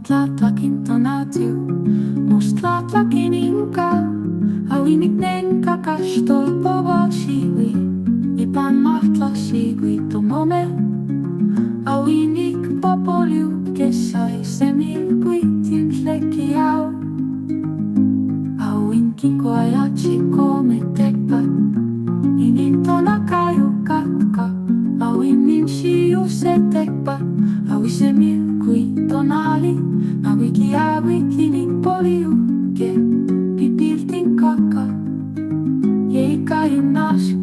tlatlakin Tonatiuh, must tlatlakin nenca, inic nenca kastol povosiwi, ipan mahtlasigi totolme, inic polliuhque quiyahuitl tlequiahuiloque, quiyahuitl kometekpa, inin tonakayu katka, inin siusetekpa, tonali, quiyahuitl inic polliuhque, pipiltin kaka, yeikayun nas